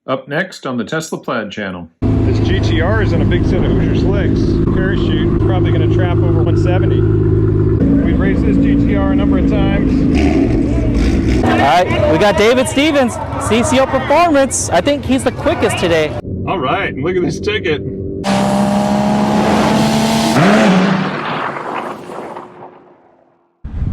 Up next on the Tesla Plaid channel. This GTR is on a big set of Hoosier slicks. Parachute, probably going to trap over 170. We've raced this GTR a number of times. Alright, we got David Stevens, Cicio Performance. I think he's the quickest today. All right, and look at this ticket.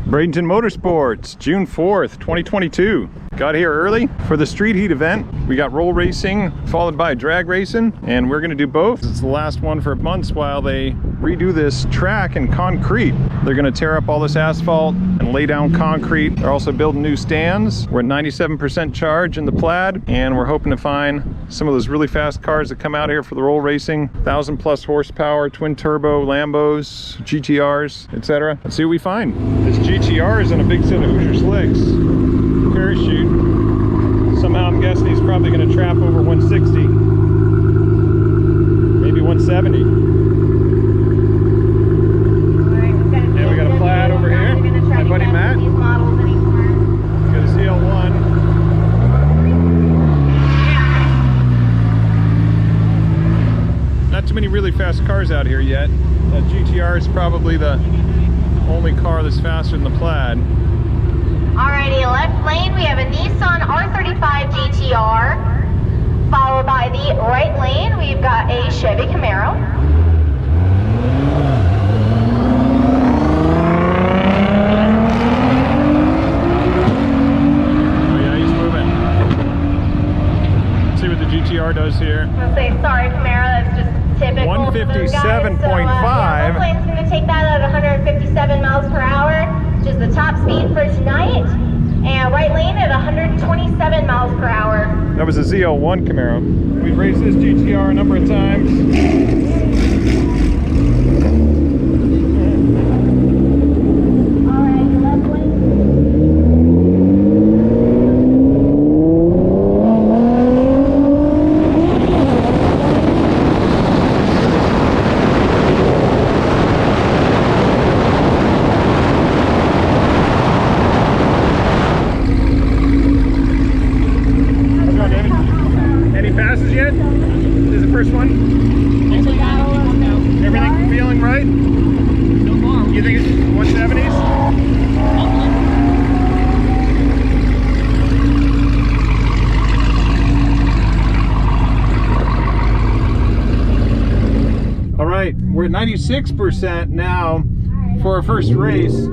Bradenton Motorsports, June 4th, 2022. Got here early for the street heat event. We got roll racing followed by drag racing, and we're gonna do both. It's the last one for months while they redo this track in concrete. They're gonna tear up all this asphalt and lay down concrete. They're also building new stands. We're at 97% charge in the Plaid, and we're hoping to find some of those really fast cars that come out here for the roll racing. 1,000+ horsepower, twin turbo, Lambos, GTRs, etc. Let's see what we find. This GTR is on a big set of Hoosier slicks. Parachute. Somehow I'm guessing he's probably going to trap over 160, maybe 170. And we got a Plaid over here. My buddy Matt. He's got a CL1. Not too many really fast cars out here yet. That GTR is probably the only car that's faster than the Plaid. Alrighty, left lane we have a Nissan R35 GTR, followed by the right lane we've got a Chevy Camaro. Oh yeah, he's moving. Let's see what the GTR does here. I'm gonna say sorry Camaro, that's just typical. 157.5. Left lane's gonna take that at 157 miles per hour. Which is the top speed for tonight, and right lane at 127 miles per hour. That was a ZL1 Camaro. We've raced this GTR a number of times. Alright, left lane. Everything feeling right? You think it's 170s? All right, we're at 96% now for our first race.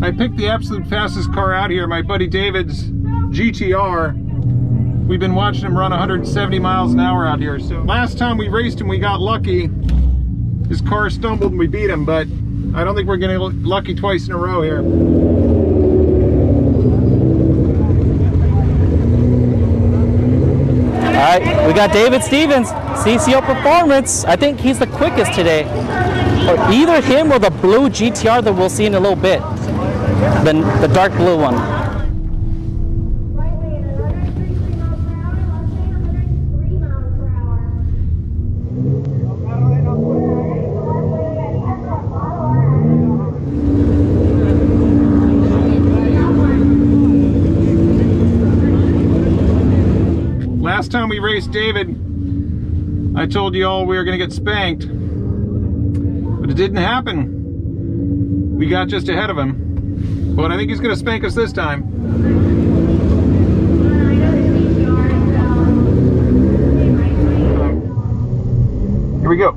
I picked the absolute fastest car out here, my buddy David's GTR. We've been watching him run 170 miles an hour out here. So last time we raced him, we got lucky. His car stumbled and we beat him, but I don't think we're getting lucky twice in a row here. Alright, we got David Stevens, Cicio Performance. I think he's the quickest today. Or either him or the blue GTR that we'll see in a little bit. The dark blue one. Last time we raced David, I told you all we were going to get spanked, but it didn't happen. We got just ahead of him, but I think he's going to spank us this time. Here we go.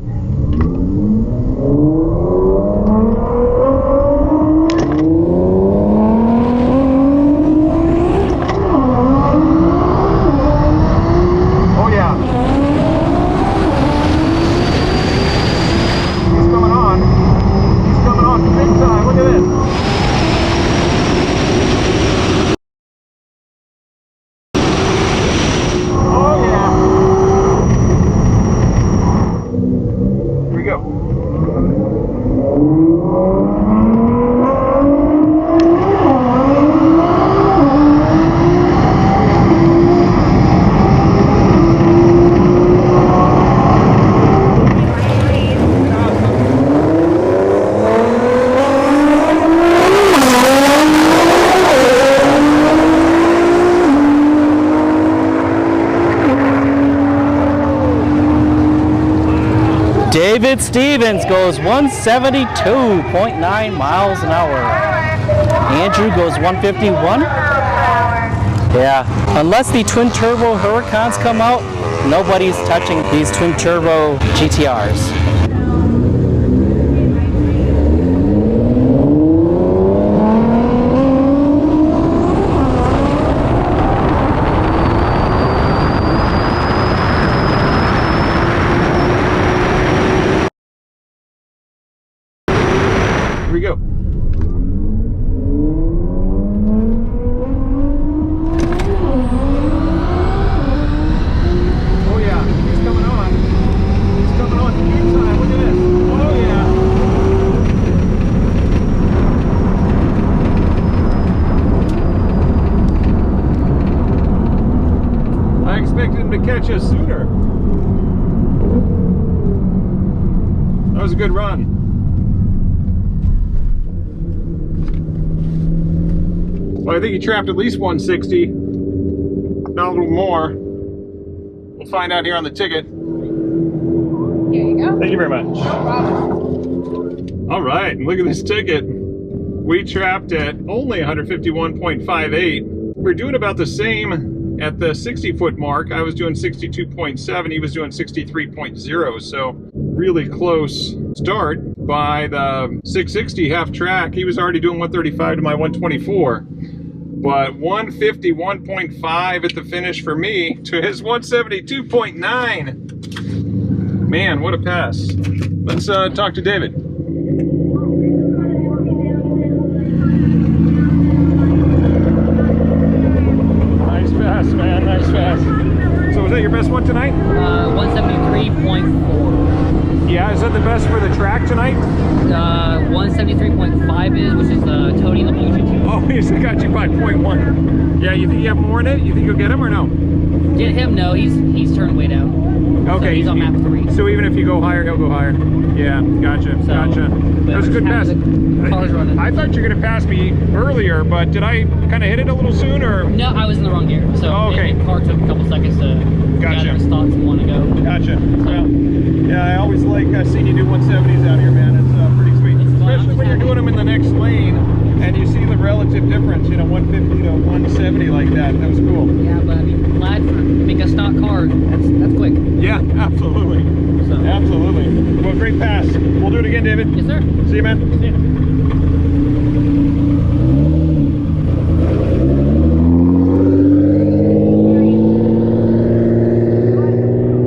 David Stevens goes 172.9 miles an hour. Andrew goes 151. Yeah, unless the twin turbo Huracans come out, nobody's touching these twin turbo GTRs. Here we go. Oh yeah, he's coming on. He's coming on big time. Look at this. Oh yeah. I expected him to catch us sooner. That was a good run. Well, I think he trapped at least 160, not a little more. We'll find out here on the ticket. Here you go. Thank you very much. No problem. All right, and look at this ticket. We trapped at only 151.58. We're doing about the same at the 60-foot mark. I was doing 62.7, he was doing 63.0, so really close start. By the 660 half track, he was already doing 135 to my 124. But 151.5 at the finish for me to his 172.9. Man, what a pass. Let's talk to David. Nice pass, man, nice pass. So was that your best one tonight? 173.4. Yeah, is that the best for the track tonight? 173.5 is, which is Tony the Blue GT. Oh, he's got you by 0.1. Yeah, you think you have more in it? You think you'll get him or no? Get him? No, he's turned way down. Okay. So he's on map 3. So even if you go higher, he'll go higher. Yeah, gotcha, gotcha. That was a good pass. Cars running. I thought you were going to pass me earlier, but did I kind of hit it a little soon, or? No, I was in the wrong gear. So okay. the car took a couple seconds to gather his thoughts and want to go. Gotcha. Well, yeah, I always like seeing you do 170s out here, man. It's pretty sweet. Especially when you're doing them in the next lane and you see the relative difference, you know, 150 to 170 like that. That was cool. Yeah, but I mean, Plaid for make a stock car, that's quick. Yeah, absolutely. So. Absolutely. Well, great pass. We'll do it again, David. Yes, sir. See you, man. See ya.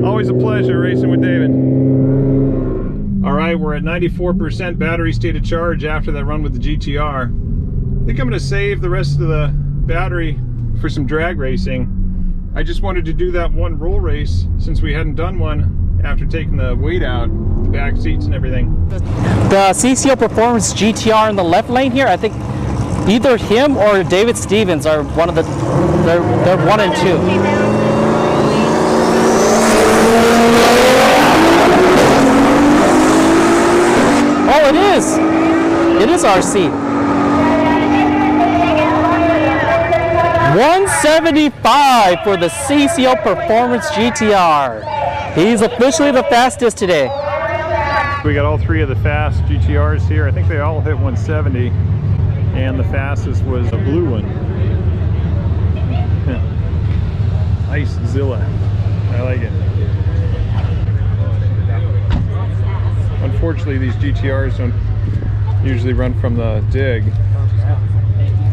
Always a pleasure racing with David. All right, we're at 94% battery state of charge after that run with the GTR. I think I'm going to save the rest of the battery for some drag racing. I just wanted to do that one roll race since we hadn't done one after taking the weight out, the back seats and everything. The Cicio Performance GTR in the left lane here, I think either him or David Stevens are one of the, they're 1 and 2. Oh, it is. It is RC. 175 for the Cicio Performance GTR. He's officially the fastest today. We got all 3 of the fast GTRs here. I think they all hit 170, and the fastest was a blue one. Ice Zilla. I like it. Unfortunately, these GTRs don't usually run from the dig.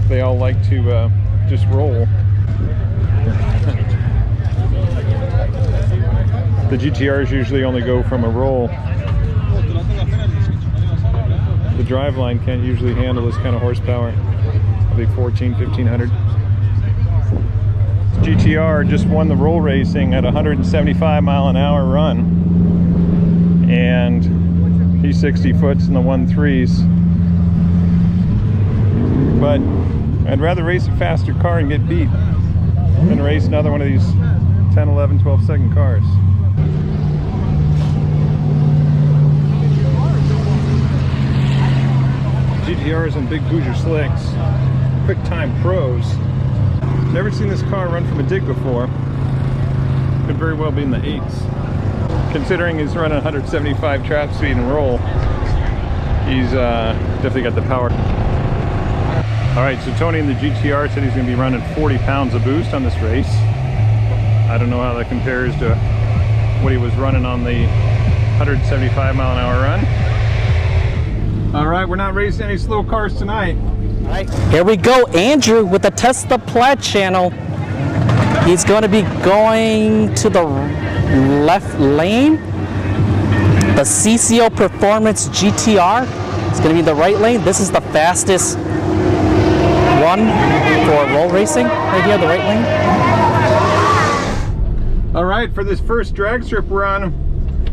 They all like to just roll. The GTRs usually only go from a roll. The driveline can't usually handle this kind of horsepower. Probably 1500. GTR just won the roll racing at 175 mile an hour run, and he's 60 foots in the 1.3s. But I'd rather race a faster car and get beat than race another one of these 10, 11, 12 second cars. GTRs and big Hoosier slicks, quick time pros. Never seen this car run from a dig before. Could very well be in the 8s. Considering he's running 175 trap speed and roll, he's definitely got the power. All right, so Tony in the GTR said he's going to be running 40 pounds of boost on this race. I don't know how that compares to what he was running on the 175 mile an hour run. All right, we're not racing any slow cars tonight. All right, here we go. Andrew with the Test the Plaid channel. He's going to be going to the left lane. The Cicio Performance GTR. It's going to be the right lane. This is the fastest one for roll racing. Right here, the right lane. All right, for this first drag strip run,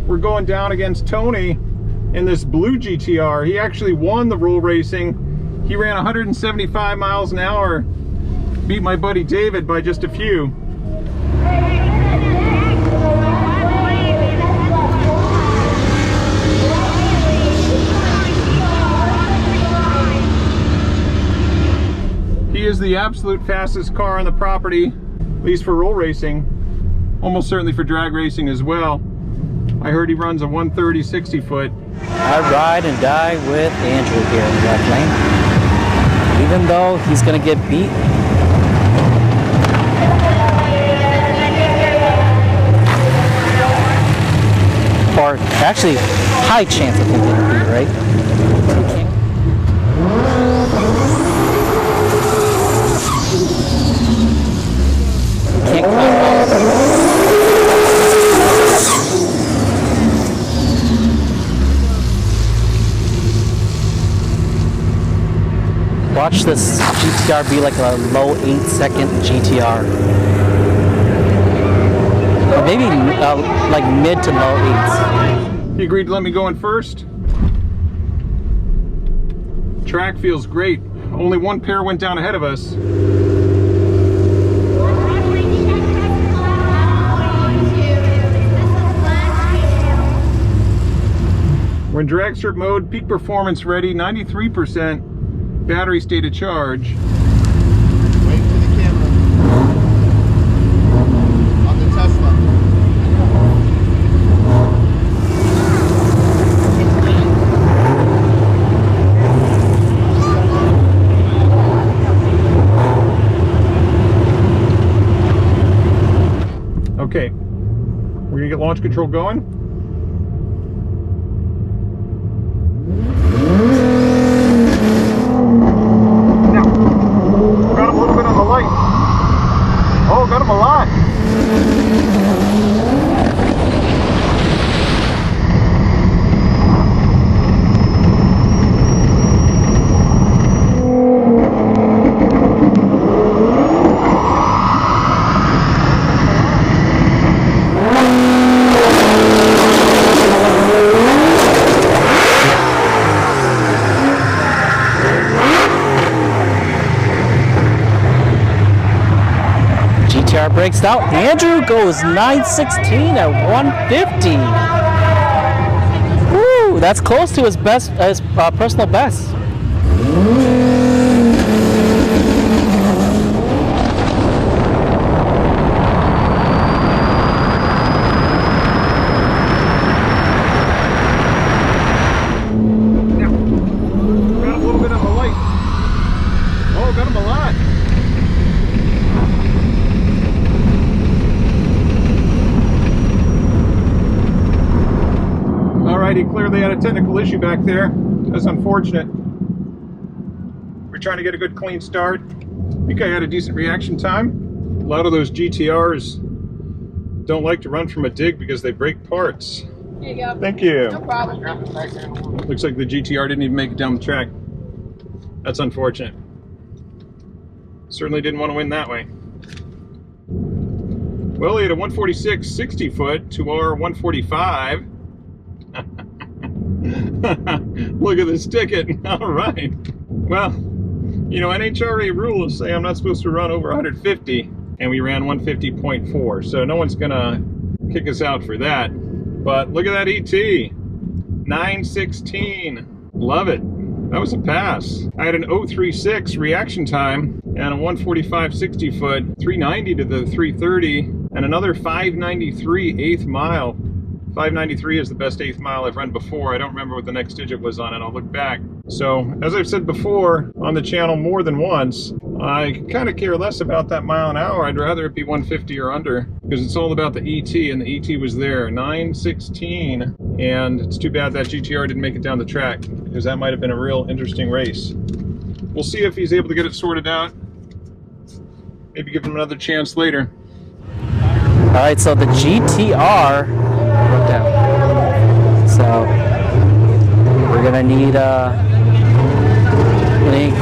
we're going down against Tony in this blue GTR. He actually won the roll racing. He ran 175 miles an hour, beat my buddy David by just a few. He is the absolute fastest car on the property, at least for roll racing, almost certainly for drag racing as well. I heard he runs a 130 60 foot. I ride and die with Andrew here in the left lane. Even though he's going to get beat. Or actually, high chance of him getting beat, right? Can't watch this GTR be like a low 8-second GTR. Or maybe like mid to low 8s. He agreed to let me go in first. Track feels great. Only one pair went down ahead of us. We're in drag strip mode, peak performance ready, 93%. Battery state of charge. Wait for the camera. On the Tesla. Okay, we're gonna get launch control going. Got him a little bit on the light. Oh, got him a lot. GTR breaks out. Andrew goes 916 at 150. Woo, that's close to his best, his personal best. Got a little bit on the light. Oh, got him a lot. He clearly had a technical issue back there. That's unfortunate. We're trying to get a good clean start. I think I had a decent reaction time. A lot of those GTRs don't like to run from a dig because they break parts. Here you go. Thank you. No problem. Looks like the GTR didn't even make it down the track. That's unfortunate. Certainly didn't want to win that way. Well, he had a 146 60 foot to our 145. Look at this ticket. All right. Well, you know, NHRA rules say I'm not supposed to run over 150, and we ran 150.4, so no one's gonna kick us out for that. But look at that ET, 916. Love it. That was a pass. I had an 036 reaction time and a 145 60 foot, 390 to the 330, and another 593 8th mile. 593 is the best 8th mile I've run before. I don't remember what the next digit was on it. I'll look back. So, as I've said before on the channel more than once, I kind of care less about that mile an hour. I'd rather it be 150 or under, because it's all about the ET, and the ET was there, 916. And it's too bad that GTR didn't make it down the track, because that might have been a real interesting race. We'll see if he's able to get it sorted out. Maybe give him another chance later. All right, so the GTR broke down. So we're gonna need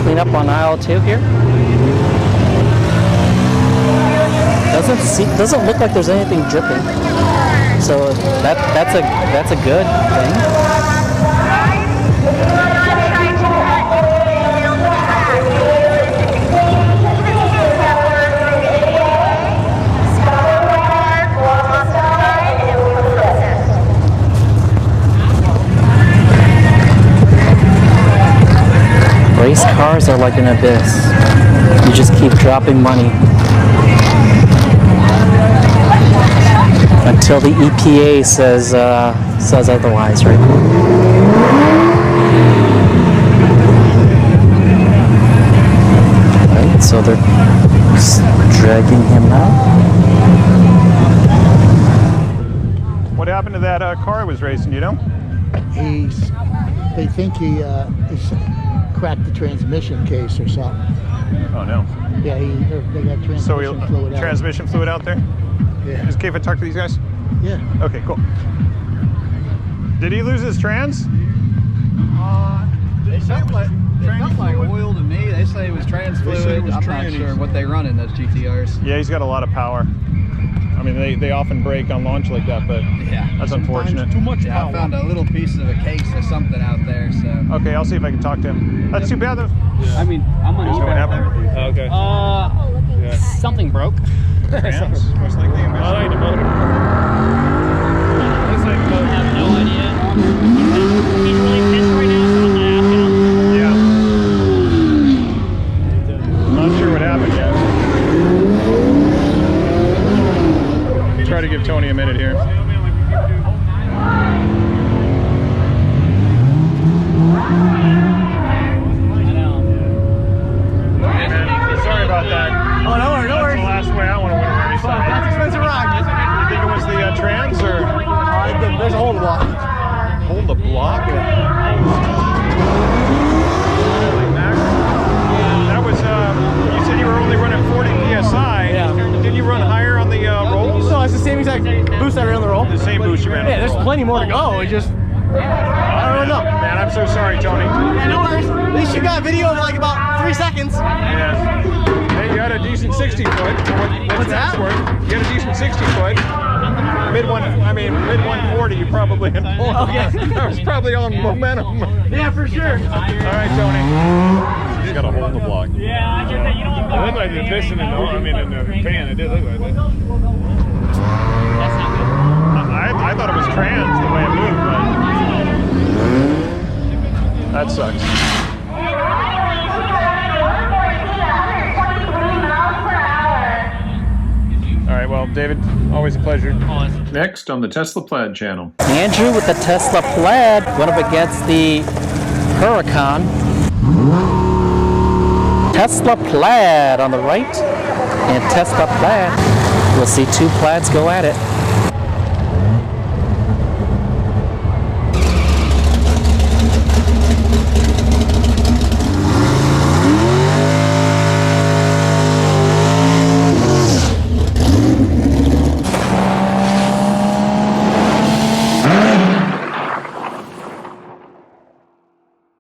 clean up on aisle 2 here. Doesn't look like there's anything dripping. So that's a good thing. Race cars are like an abyss. You just keep dropping money until the EPA says otherwise, right? Right, so they're dragging him out. What happened to that car I was racing, you know? They think he cracked the transmission case or something. Oh no. Yeah, they got transmission fluid out. Transmission fluid out there? Yeah. Is it okay if I talk to these guys? Yeah. Okay, cool. Did he lose his trans? They felt like oil to me. They say it was trans fluid. I'm not sure what they run in those GTRs. Yeah, he's got a lot of power. I mean, they often break on launch like that, but yeah, that's unfortunate. Too much power. I found a little piece of a case or something out there, so. Okay, I'll see if I can talk to him. That's too bad though. Yeah. I mean, I'm on What happened? Oh, okay. Something broke. Trans? Most likely a motor. I have no idea. He's really pissed right now, so I'm not asking him. Yeah. Not sure what happened yet. Try to give Tony a minute here. Hey man, sorry about that. Oh, no worries, no worries. That's the last way I want to win a race. That's expensive ride. You think it was the trans or? There's a hole in the block. Hole in the block? Holy mackerel. That was, you said you were only running 40 PSI. Yeah. Did you run higher on the rolls? No, it's the same exact boost I ran on the roll. The same boost you ran on Yeah, the there's roll. plenty more to go. It just, I don't know. Man, I'm so sorry, Tony. Yeah, no worries. At least you got video of like about 3 seconds. Yeah. Hey, you had a decent 60 foot. What's that? You had a decent 60 foot. Mid 140, you probably. Okay. That was probably on momentum. Yeah, for sure. All right, Tony. He's got a hole in the block. Yeah, I just said, you know what? It looked like the piston in the, in the pan. It did look like that. That's not good. I thought it was trans the way it moved, but that sucks. All right, well, David, always a pleasure. Next on the Tesla Plaid channel. Andrew with the Tesla Plaid went up against the Huracan. Tesla Plaid on the right and Tesla Plaid. We'll see two Plaids go at it.